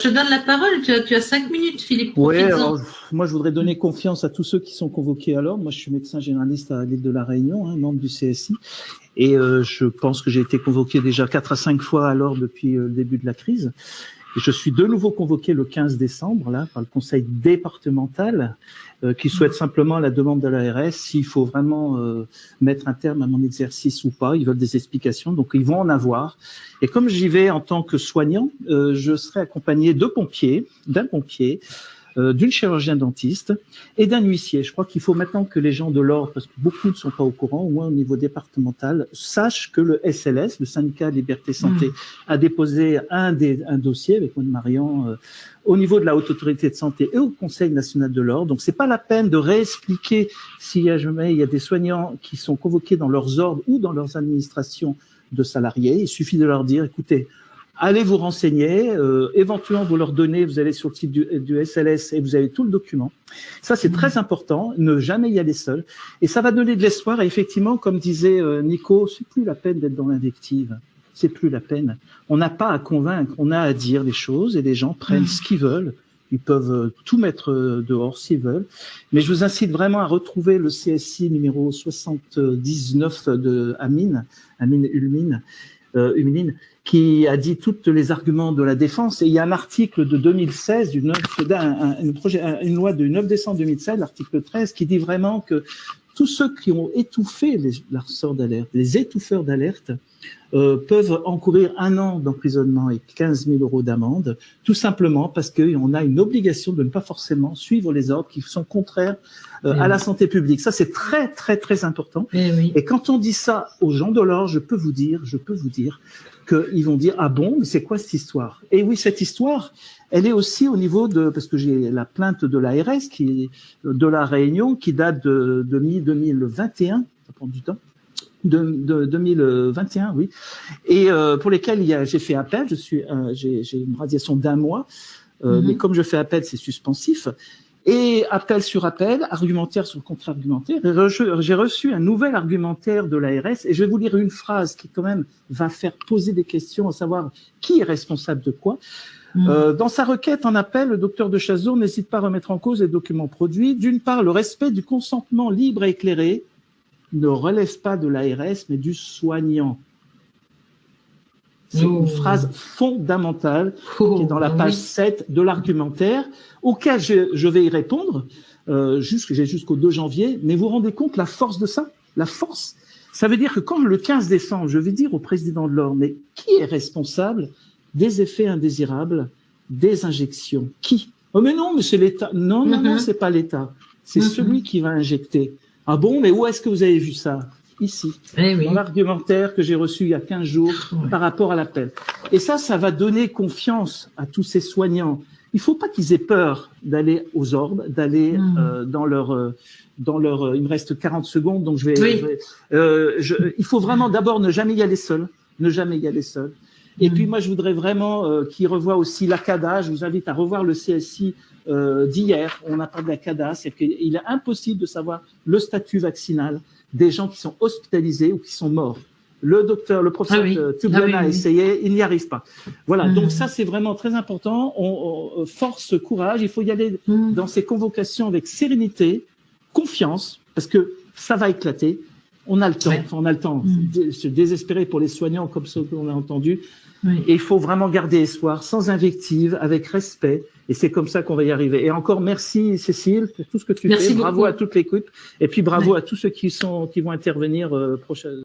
Je te donne la parole, tu as 5 minutes, Philippe. Oui, alors moi je voudrais donner confiance à tous ceux qui sont convoqués à l'ordre. Moi je suis médecin généraliste à l'île de la Réunion, membre du CSI, et je pense que j'ai été convoqué déjà 4 à 5 fois à l'ordre depuis le début de la crise. Et je suis de nouveau convoqué le 15 décembre là par le conseil départemental qui souhaite simplement à la demande de l'ARS s'il faut vraiment mettre un terme à mon exercice ou pas. Ils veulent des explications, donc ils vont en avoir. Et comme j'y vais en tant que soignant, je serai accompagné d'un pompier, d'une chirurgienne dentiste et d'un huissier. Je crois qu'il faut maintenant que les gens de l'ordre, parce que beaucoup ne sont pas au courant, au moins au niveau départemental, sachent que le SLS, le syndicat Liberté Santé, a déposé un dossier avec Mme Marian au niveau de la Haute Autorité de Santé et au Conseil national de l'ordre. Donc c'est pas la peine de réexpliquer s'il y a jamais il y a des soignants qui sont convoqués dans leurs ordres ou dans leurs administrations de salariés. Il suffit de leur dire, écoutez, allez vous renseigner, éventuellement vous leur donnez, vous allez sur le site du SLS et vous avez tout le document. Ça c'est très important, ne jamais y aller seul. Et ça va donner de l'espoir. Et effectivement, comme disait Nico, c'est plus la peine d'être dans l'invective. C'est plus la peine. On n'a pas à convaincre, on a à dire les choses et les gens prennent ce qu'ils veulent. Ils peuvent tout mettre dehors s'ils veulent. Mais je vous incite vraiment à retrouver le CSI numéro 79 de Amine Ulmine, qui a dit tous les arguments de la défense. Et il y a un article de 2016, une loi du 9 décembre 2016, l'article 13, qui dit vraiment que tous ceux qui ont étouffé les lanceurs d'alerte, les étouffeurs d'alerte, peuvent encourir 1 an d'emprisonnement et 15 000 € d'amende, tout simplement parce qu'on a une obligation de ne pas forcément suivre les ordres qui sont contraires à la santé publique. Ça, c'est très, très, très important. Et quand on dit ça aux gens de l'ordre, je peux vous dire qu'ils vont dire « Ah bon, mais c'est quoi cette histoire ?» Et oui, cette histoire, elle est aussi au niveau de... Parce que j'ai la plainte de l'ARS de la Réunion qui date de 2021, ça prend du temps, de 2021, oui, et pour lesquels j'ai fait appel. J'ai une radiation d'1 mois, mais comme je fais appel, c'est suspensif. Et appel sur appel, argumentaire sur contre-argumentaire. J'ai reçu un nouvel argumentaire de l'ARS et je vais vous lire une phrase qui quand même va faire poser des questions, à savoir qui est responsable de quoi. Dans sa requête en appel, le docteur de Chazour n'hésite pas à remettre en cause les documents produits. D'une part, le respect du consentement libre et éclairé ne relève pas de l'ARS, mais du soignant. C'est une phrase fondamentale qui est dans la page 7 de l'argumentaire, auquel je vais y répondre, j'ai jusqu'au 2 janvier, mais vous vous rendez compte la force de ça? La force, ça veut dire que quand le 15 décembre, je vais dire au président de l'ordre, mais qui est responsable des effets indésirables des injections? Qui? Oh mais non, mais c'est l'État. Non, c'est pas l'État. C'est celui qui va injecter. Ah bon, mais où est-ce que vous avez vu ça? Ici, dans l'argumentaire que j'ai reçu il y a 15 jours par rapport à l'appel. Et ça va donner confiance à tous ces soignants. Il faut pas qu'ils aient peur d'aller aux ordres, d'aller dans leur... il me reste 40 secondes, donc il faut vraiment d'abord ne jamais y aller seul. Et puis moi, je voudrais vraiment qu'ils revoient aussi la CADA. Je vous invite à revoir le CSI d'hier. On a parlé de la CADA. C'est qu'il est impossible de savoir le statut vaccinal des gens qui sont hospitalisés ou qui sont morts. Le professeur Tublen a essayé, il n'y arrive pas. Voilà, donc ça c'est vraiment très important. Force, courage, il faut y aller dans ces convocations avec sérénité, confiance, parce que ça va éclater. On a le temps, se désespérer pour les soignants comme ceux qu'on a entendus. Et il faut vraiment garder espoir, sans invective, avec respect. Et c'est comme ça qu'on va y arriver. Et encore merci Cécile pour tout ce que tu fais. Bravo à toute l'équipe. Et puis bravo à tous ceux qui vont intervenir prochainement.